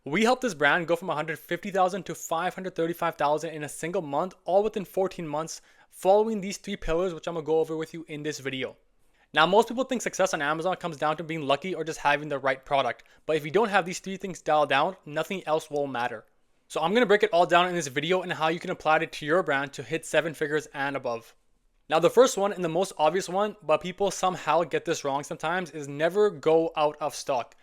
We helped this brand go from 150,000 to 535,000 in a single month, all within 14 months, following these 3 pillars, which I'm gonna go over with you in this video. Now, most people think success on Amazon comes down to being lucky or just having the right product. But if you don't have these 3 things dialed down, nothing else will matter. So I'm gonna break it all down in this video and how you can apply it to your brand to hit 7 figures and above. Now, the first one and the most obvious one, but people somehow get this wrong sometimes, is never go out of stock.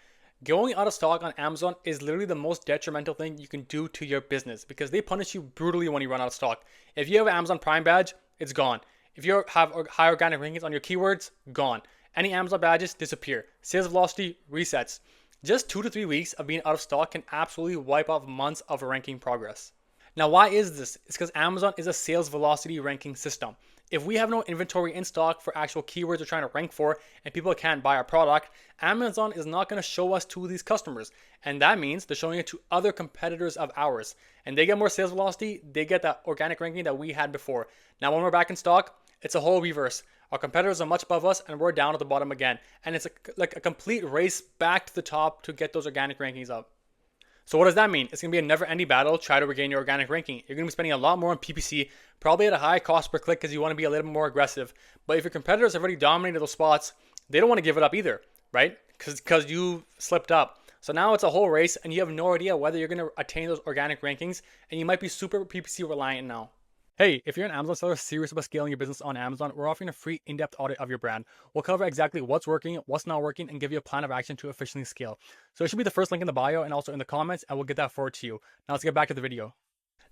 Going out of stock on Amazon is literally the most detrimental thing you can do to your business because they punish you brutally when you run out of stock. If you have an Amazon Prime badge, it's gone. If you have high organic rankings on your keywords, gone. Any Amazon badges disappear. Sales velocity resets. Just 2 to 3 weeks of being out of stock can absolutely wipe off months of ranking progress. Now, why is this? It's because Amazon is a sales velocity ranking system. If we have no inventory in stock for actual keywords we're trying to rank for and people can't buy our product, Amazon is not going to show us to these customers. And that means they're showing it to other competitors of ours. And they get more sales velocity, they get that organic ranking that we had before. Now, when we're back in stock, it's a whole reverse. Our competitors are much above us and we're down at the bottom again. And it's like a complete race back to the top to get those organic rankings up. So what does that mean? It's going to be a never-ending battle. Try to regain your organic ranking. You're going to be spending a lot more on PPC, probably at a high cost per click because you want to be a little bit more aggressive. But if your competitors have already dominated those spots, they don't want to give it up either, right? Because you slipped up. So now it's a whole race and you have no idea whether you're going to attain those organic rankings and you might be super PPC reliant now. Hey, if you're an Amazon seller serious about scaling your business on Amazon, we're offering a free in-depth audit of your brand. We'll cover exactly what's working, what's not working, and give you a plan of action to efficiently scale. So it should be the first link in the bio and also in the comments, and we'll get that forward to you. Now let's get back to the video.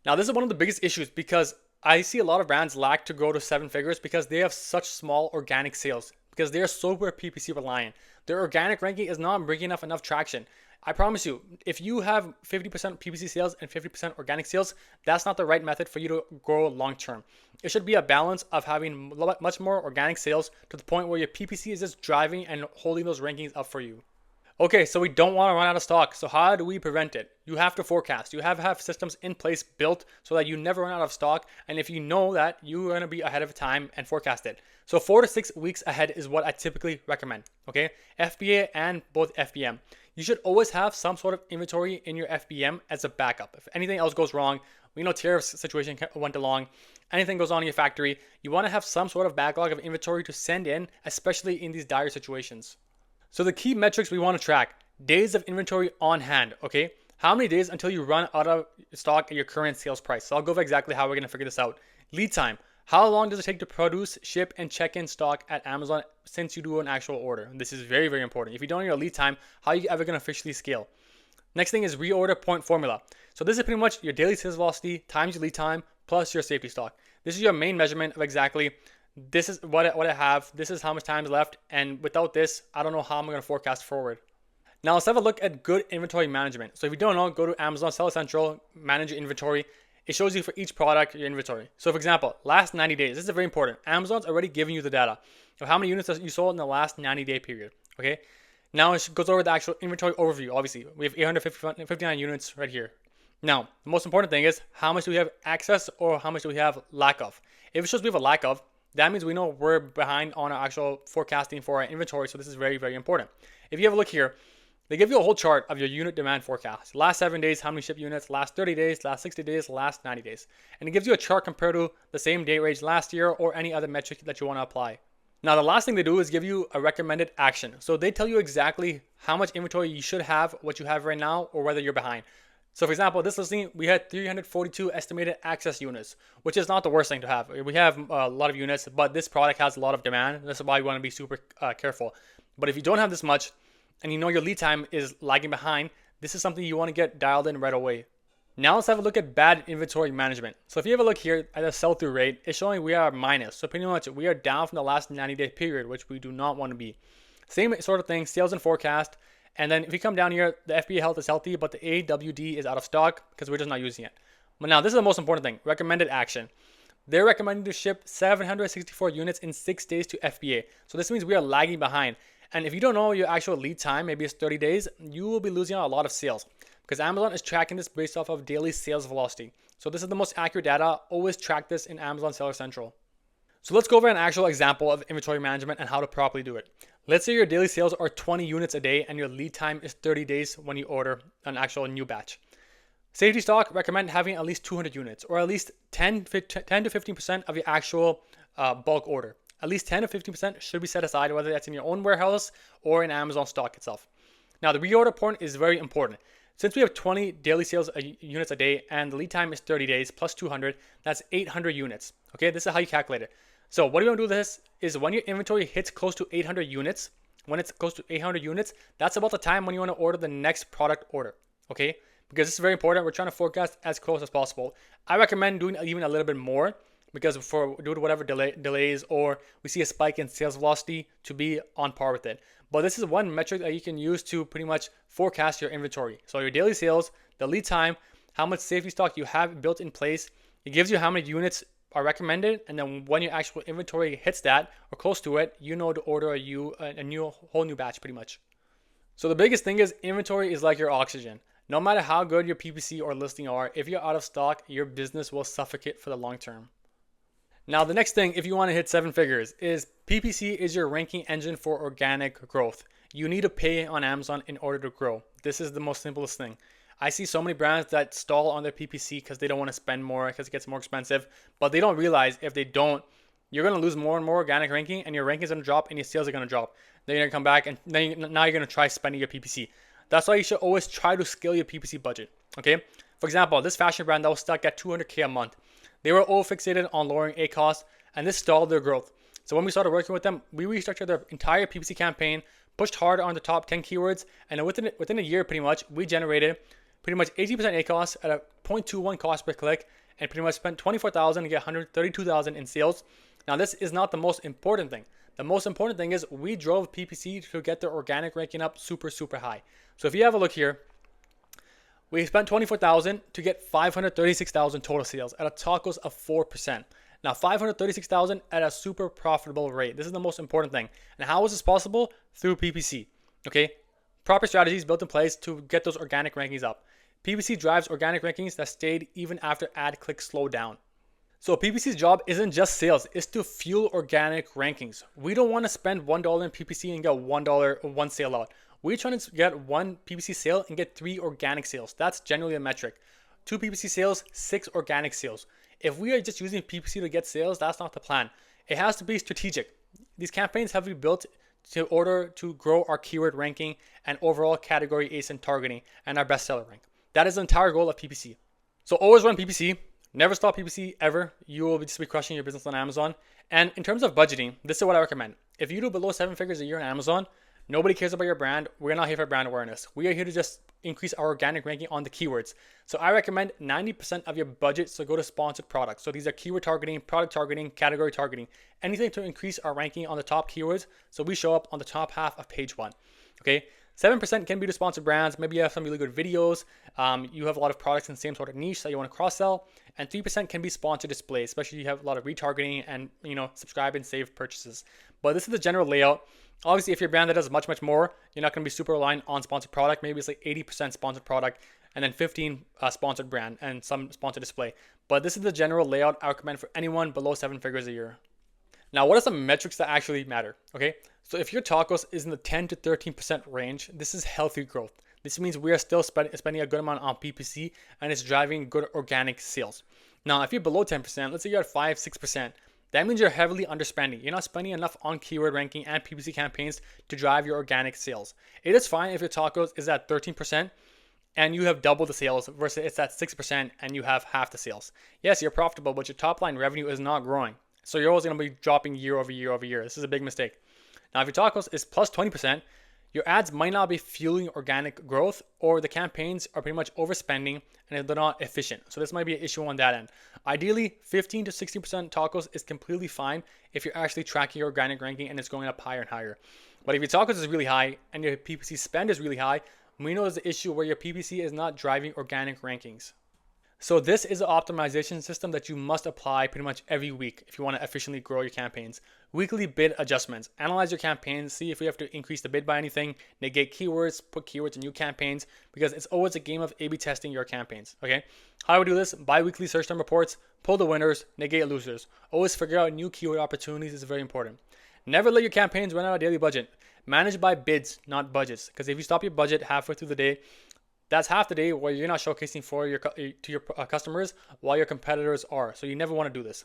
Now this is one of the biggest issues because I see a lot of brands lack to go to 7 figures because they have such small organic sales because they are super PPC reliant. Their organic ranking is not bringing enough traction. I promise you, if you have 50% PPC sales and 50% organic sales, that's not the right method for you to grow long term. It should be a balance of having much more organic sales to the point where your PPC is just driving and holding those rankings up for you. Okay, so we don't want to run out of stock. So how do we prevent it? You have to forecast. You have systems in place built so that you never run out of stock. And if you know that, you're going to be ahead of time and forecast it. So 4 to 6 weeks ahead is what I typically recommend. Okay, FBA and both FBM. You should always have some sort of inventory in your FBM as a backup. If anything else goes wrong, we know tariffs situation went along, anything goes on in your factory, you want to have some sort of backlog of inventory to send in, especially in these dire situations. So the key metrics we want to track: days of inventory on hand, okay? How many days until you run out of stock at your current sales price? So I'll go over exactly how we're going to figure this out. Lead time. How long does it take to produce, ship, and check in stock at Amazon since you do an actual order? This is very, very important. If you don't know your lead time, how are you ever going to officially scale? Next thing is Reorder Point Formula. So this is pretty much your daily sales velocity times your lead time plus your safety stock. This is your main measurement of exactly this is what I have, this is how much time is left, and without this, I don't know how I'm going to forecast forward. Now let's have a look at good inventory management. So if you don't know, go to Amazon Seller Central, manage your inventory. It shows you for each product your inventory. So for example, last 90 days, this is very important. Amazon's already giving you the data of how many units you sold in the last 90-day period, okay? Now it goes over the actual inventory overview. Obviously, we have 859 units right here. Now, the most important thing is how much do we have access or how much do we have lack of? If it shows we have a lack of, that means we know we're behind on our actual forecasting for our inventory. So this is very, very important. If you have a look here, they give you a whole chart of your unit demand forecast. Last 7 days, how many shipped units, last 30 days, last 60 days, last 90 days. And it gives you a chart compared to the same date range last year or any other metric that you want to apply. Now, the last thing they do is give you a recommended action. So they tell you exactly how much inventory you should have, what you have right now, or whether you're behind. So for example, this listing, we had 342 estimated access units, which is not the worst thing to have. We have a lot of units, but this product has a lot of demand. This is why you want to be super careful. But if you don't have this much, and you know your lead time is lagging behind, this is something you want to get dialed in right away. Now let's have a look at bad inventory management. So if you have a look here at the sell-through rate, it's showing we are minus. So pretty much we are down from the last 90-day period, which we do not want to be. Same sort of thing, sales and forecast. And then if you come down here, the FBA health is healthy, but the AWD is out of stock because we're just not using it. But now this is the most important thing, recommended action. They're recommending to ship 764 units in 6 days to FBA. So this means we are lagging behind. And if you don't know your actual lead time, maybe it's 30 days, you will be losing out a lot of sales because Amazon is tracking this based off of daily sales velocity. So this is the most accurate data. Always track this in Amazon Seller Central. So let's go over an actual example of inventory management and how to properly do it. Let's say your daily sales are 20 units a day and your lead time is 30 days when you order an actual new batch. Safety stock, recommend having at least 200 units or at least 10 to 15% of your actual bulk order. At least 10 to 15% should be set aside, whether that's in your own warehouse or in Amazon stock itself. Now, the reorder point is very important. Since we have 20 daily sales units a day and the lead time is 30 days plus 200, that's 800 units. Okay, this is how you calculate it. So what you want to do with this is when your inventory hits close to 800 units, that's about the time when you want to order the next product order. Okay, because this is very important. We're trying to forecast as close as possible. I recommend doing even a little bit more because due to whatever delays or we see a spike in sales velocity to be on par with it. But this is one metric that you can use to pretty much forecast your inventory. So your daily sales, the lead time, how much safety stock you have built in place. It gives you how many units are recommended, and then when your actual inventory hits that or close to it, you know to order a whole new batch pretty much. So the biggest thing is inventory is like your oxygen. No matter how good your PPC or listing are, if you're out of stock, your business will suffocate for the long term. Now, the next thing, if you want to hit 7 figures, is PPC is your ranking engine for organic growth. You need to pay on Amazon in order to grow. This is the most simplest thing. I see so many brands that stall on their PPC because they don't want to spend more because it gets more expensive, but they don't realize if they don't, you're going to lose more and more organic ranking and your ranking is going to drop and your sales are going to drop. Then you're going to come back and now you're going to try spending your PPC. That's why you should always try to scale your PPC budget. Okay. For example, this fashion brand that was stuck at $200K a month. They were all fixated on lowering ACoS and this stalled their growth. So when we started working with them, we restructured their entire PPC campaign, pushed hard on the top 10 keywords, and within a year pretty much, we generated pretty much 80% ACoS at a 0.21 cost per click and pretty much spent $24,000 to get $132,000 in sales. Now, this is not the most important thing. The most important thing is we drove PPC to get their organic ranking up super, super high. So if you have a look here, we spent $24,000 to get $536,000 total sales at a TACoS of 4%. Now, $536,000 at a super profitable rate. This is the most important thing. And how is this possible? Through PPC. Okay, proper strategies built in place to get those organic rankings up. PPC drives organic rankings that stayed even after ad clicks slowed down. So PPC's job isn't just sales, it's to fuel organic rankings. We don't want to spend $1 in PPC and get one sale out. We're trying to get 1 PPC sale and get 3 organic sales. That's generally a metric. 2 PPC sales, 6 organic sales. If we are just using PPC to get sales, that's not the plan. It has to be strategic. These campaigns have to be built in order to grow our keyword ranking and overall category ASIN targeting and our bestseller rank. That is the entire goal of PPC. So always run PPC. Never stop PPC ever. You will just be crushing your business on Amazon. And in terms of budgeting, this is what I recommend. If you do below 7 figures a year on Amazon, nobody cares about your brand. We're not here for brand awareness. We are here to just increase our organic ranking on the keywords. So I recommend 90% of your budget to go to sponsored products. So these are keyword targeting, product targeting, category targeting, anything to increase our ranking on the top keywords. So we show up on the top half of page 1. Okay. 7% can be to sponsored brands. Maybe you have some really good videos. You have a lot of products in the same sort of niche that you want to cross sell. And 3% can be sponsored displays, especially if you have a lot of retargeting and subscribe and save purchases. But this is the general layout. Obviously, if you're a brand that does much, much more, you're not going to be super reliant on sponsored product. Maybe it's like 80% sponsored product and then 15 sponsored brand and some sponsored display. But this is the general layout I recommend for anyone below 7 figures a year. Now, what are some metrics that actually matter? Okay, so if your TACoS is in the 10 to 13% range, this is healthy growth. This means we are still spending a good amount on PPC and it's driving good organic sales. Now, if you're below 10%, let's say you're at 5, 6%, that means you're heavily underspending. You're not spending enough on keyword ranking and PPC campaigns to drive your organic sales. It is fine if your TACoS is at 13% and you have double the sales versus it's at 6% and you have half the sales. Yes, you're profitable, but your top line revenue is not growing. So you're always going to be dropping year over year over year. This is a big mistake. Now, if your TACoS is plus 20%, your ads might not be fueling organic growth, or the campaigns are pretty much overspending and they're not efficient. So this might be an issue on that end. Ideally, 15 to 60% TACoS is completely fine if you're actually tracking your organic ranking and it's going up higher and higher. But if your TACoS is really high and your PPC spend is really high, we know there's an issue where your PPC is not driving organic rankings. So this is an optimization system that you must apply pretty much every week if you want to efficiently grow your campaigns. Weekly bid adjustments. Analyze your campaigns, see if you have to increase the bid by anything, negate keywords, put keywords in new campaigns, because it's always a game of A/B testing your campaigns, okay? How do we do this? Bi-weekly search term reports, pull the winners, negate losers. Always figure out new keyword opportunities is very important. Never let your campaigns run out of daily budget. Manage by bids, not budgets. Because if you stop your budget halfway through the day, that's half the day where you're not showcasing for your customers while your competitors are. So you never want to do this.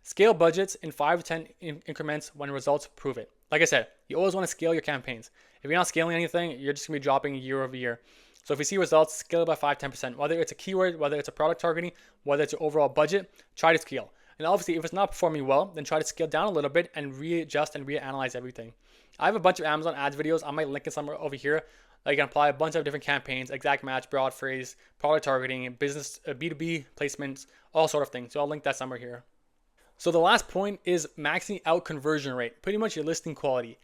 Scale budgets in 5 to 10 increments when results prove it. Like I said, you always want to scale your campaigns. If you're not scaling anything, you're just going to be dropping year over year. So if you see results, scale it by 5-10%. Whether it's a keyword, whether it's a product targeting, whether it's your overall budget, try to scale. And obviously, if it's not performing well, then try to scale down a little bit and readjust and reanalyze everything. I have a bunch of Amazon ads videos. I might link it somewhere over here. You can apply a bunch of different campaigns, exact match, broad phrase, product targeting, business, B2B placements, all sort of things. So I'll link that somewhere here. So the last point is maxing out conversion rate, pretty much your listing quality.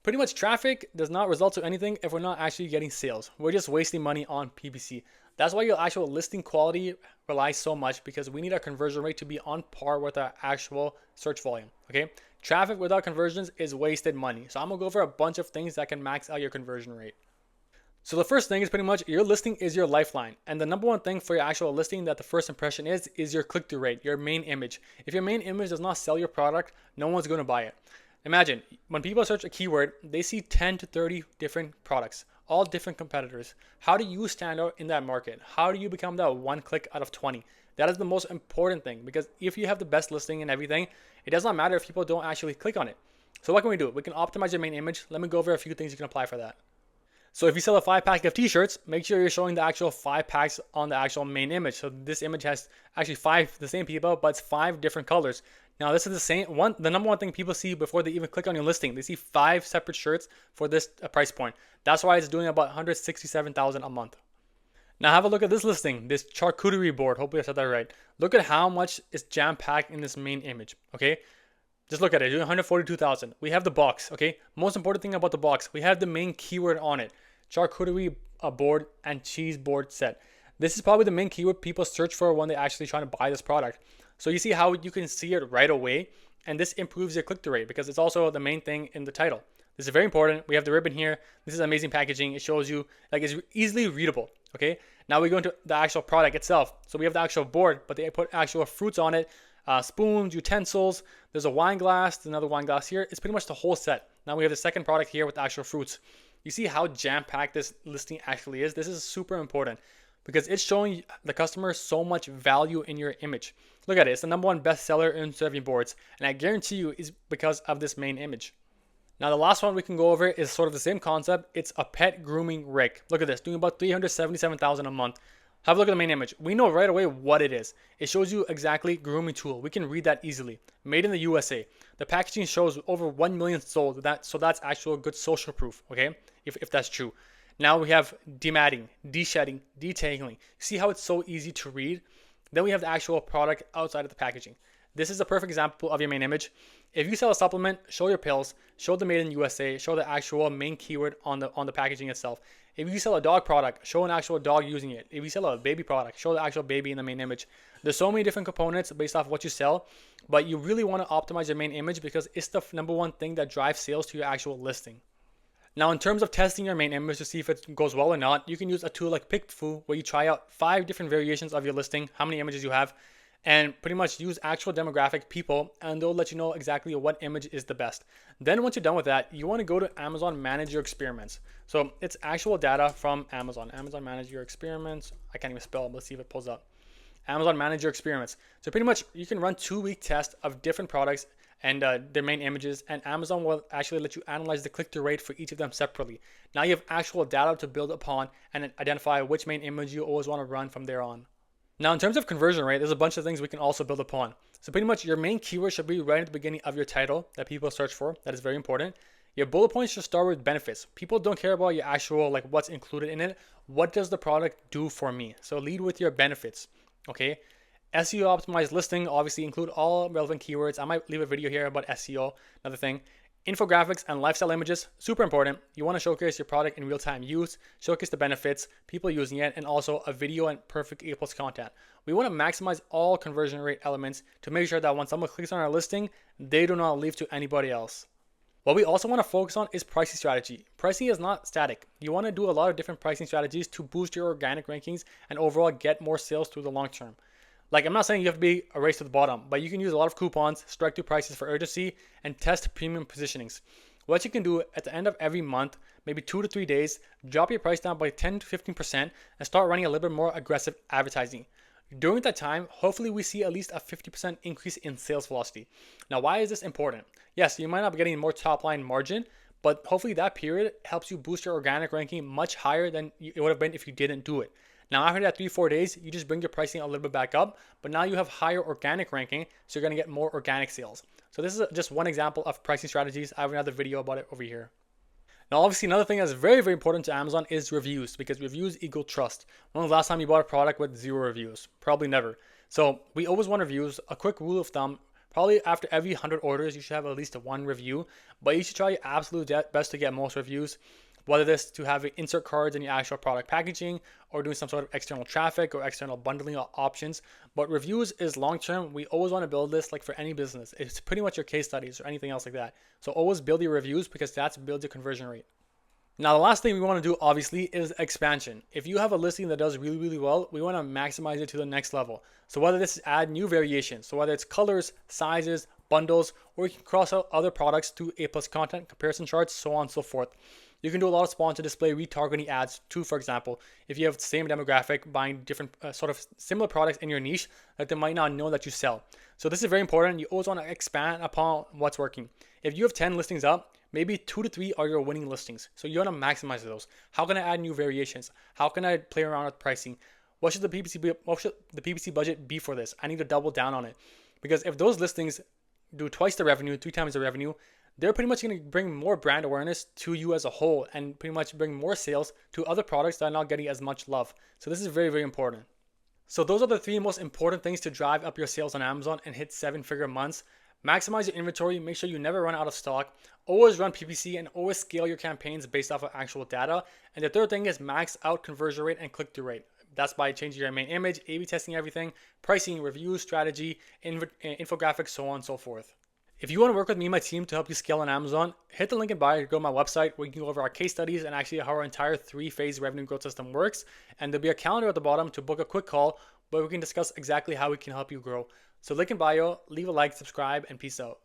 Pretty much traffic does not result to anything if we're not actually getting sales. We're just wasting money on PPC. That's why your actual listing quality relies so much, because we need our conversion rate to be on par with our actual search volume, okay? Traffic without conversions is wasted money. So I'm gonna go over a bunch of things that can max out your conversion rate. So the first thing is pretty much your listing is your lifeline. And the number one thing for your actual listing that the first impression is your click-through rate, your main image. If your main image does not sell your product, no one's going to buy it. Imagine when people search a keyword, they see 10 to 30 different products, all different competitors. How do you stand out in that market? How do you become that one click out of 20? That is the most important thing, because if you have the best listing and everything, it does not matter if people don't actually click on it. So what can we do? We can optimize your main image. Let me go over a few things you can apply for that. So if you sell a 5-pack of t-shirts, make sure you're showing the actual 5 packs on the actual main image. So this image has actually 5, the same people, but it's 5 different colors. Now this is the same one. The number one thing people see before they even click on your listing, they see 5 separate shirts for this price point. That's why it's doing about $167,000 a month. Now have a look at this listing, this charcuterie board. Hopefully I said that right. Look at how much is jam-packed in this main image, okay? Just look at it, doing 142,000. We have the box, okay? Most important thing about the box, we have the main keyword on it. Charcuterie board and cheese board set. This is probably the main keyword people search for when they're actually trying to buy this product. So you see how you can see it right away, and this improves your click-through rate because it's also the main thing in the title. This is very important. We have the ribbon here. This is amazing packaging. It shows you, it's easily readable, okay? Now we go into the actual product itself. So we have the actual board, but they put actual fruits on it, spoons, utensils. There's a wine glass, there's another wine glass here. It's pretty much the whole set. Now we have the second product here with the actual fruits. You see how jam-packed this listing actually is? This is super important because it's showing the customer so much value in your image. Look at it. It's the #1 bestseller in serving boards. And I guarantee you it's because of this main image. Now the last one we can go over is sort of the same concept. It's a pet grooming rig. Look at this, doing about $377,000 a month. Have a look at the main image. We know right away what it is. It shows you exactly grooming tool. We can read that easily. Made in the USA. The packaging shows over 1 million sold. So that's actual good social proof, okay? If that's true. Now we have dematting, deshedding, detangling. See how it's so easy to read? Then we have the actual product outside of the packaging. This is a perfect example of your main image. If you sell a supplement, show your pills, show the made in USA, show the actual main keyword on the packaging itself. If you sell a dog product, show an actual dog using it. If you sell a baby product, show the actual baby in the main image. There's so many different components based off what you sell, but you really want to optimize your main image because it's the #1 thing that drives sales to your actual listing. Now, in terms of testing your main image to see if it goes well or not, you can use a tool like PickFu where you try out 5 different variations of your listing, how many images you have, and pretty much use actual demographic people, and they'll let you know exactly what image is the best. Then once you're done with that, you want to go to Amazon Manage Your Experiments. So it's actual data from Amazon. Amazon Manage Your Experiments. I can't even spell it. Let's see if it pulls up. Amazon Manage Your Experiments. So pretty much you can run 2-week tests of different products and their main images, and Amazon will actually let you analyze the click-through rate for each of them separately. Now you have actual data to build upon and identify which main image you always want to run from there on. Now, in terms of conversion rate, there's a bunch of things we can also build upon. So pretty much your main keyword should be right at the beginning of your title that people search for. That is very important. Your bullet points should start with benefits. People don't care about your actual, what's included in it. What does the product do for me? So lead with your benefits, okay? SEO-optimized listing, obviously include all relevant keywords. I might leave a video here about SEO, another thing. Infographics and lifestyle images, super important. You want to showcase your product in real-time use, showcase the benefits, people using it, and also a video and perfect A+ content. We want to maximize all conversion rate elements to make sure that when someone clicks on our listing, they do not leave to anybody else. What we also want to focus on is pricing strategy. Pricing is not static. You want to do a lot of different pricing strategies to boost your organic rankings and overall get more sales through the long term. I'm not saying you have to be a race to the bottom, but you can use a lot of coupons, strike through prices for urgency, and test premium positionings. what you can do at the end of every month, maybe 2 to 3 days, drop your price down by 10 to 15% and start running a little bit more aggressive advertising. During that time, hopefully we see at least a 50% increase in sales velocity. Now, why is this important? Yes, you might not be getting more top line margin, but hopefully that period helps you boost your organic ranking much higher than it would have been if you didn't do it. Now, after that 3-4 days, you just bring your pricing a little bit back up, but now you have higher organic ranking, so you're going to get more organic sales. So this is just one example of pricing strategies. I have another video about it over here. Now, obviously, another thing that's very, very important to Amazon is reviews, because reviews equal trust. When was the last time you bought a product with 0 reviews? Probably never. So we always want reviews. A quick rule of thumb, probably after every 100 orders, you should have at least 1 review, but you should try your absolute best to get most reviews, whether this to have insert cards in your actual product packaging or doing some sort of external traffic or external bundling options. But reviews is long-term. We always want to build this like for any business. It's pretty much your case studies or anything else like that. So always build your reviews, because that's builds your conversion rate. Now, the last thing we want to do, obviously, is expansion. If you have a listing that does really, really well, we want to maximize it to the next level. So whether this is add new variations, so whether it's colors, sizes, bundles, or you can cross out other products to A+ content, comparison charts, so on and so forth. You can do a lot of sponsor display retargeting ads too, for example, if you have the same demographic buying different sort of similar products in your niche that they might not know that you sell. So this is very important. You always want to expand upon what's working. If you have 10 listings up, maybe 2 to 3 are your winning listings. So you want to maximize those. How can I add new variations? How can I play around with pricing? What should the PPC budget be for this? I need to double down on it. Because if those listings do twice the revenue, 3 times the revenue, they're pretty much going to bring more brand awareness to you as a whole and pretty much bring more sales to other products that are not getting as much love. So this is very, very important. So those are the 3 most important things to drive up your sales on Amazon and hit 7-figure months. Maximize your inventory, make sure you never run out of stock, always run PPC, and always scale your campaigns based off of actual data. And the third thing is max out conversion rate and click-through rate. That's by changing your main image, A/B testing everything, pricing, reviews, strategy, infographics, so on and so forth. If you want to work with me and my team to help you scale on Amazon, hit the link in bio to go to my website where you can go over our case studies and actually how our entire 3-phase revenue growth system works. And there'll be a calendar at the bottom to book a quick call where we can discuss exactly how we can help you grow. So link in bio, leave a like, subscribe, and peace out.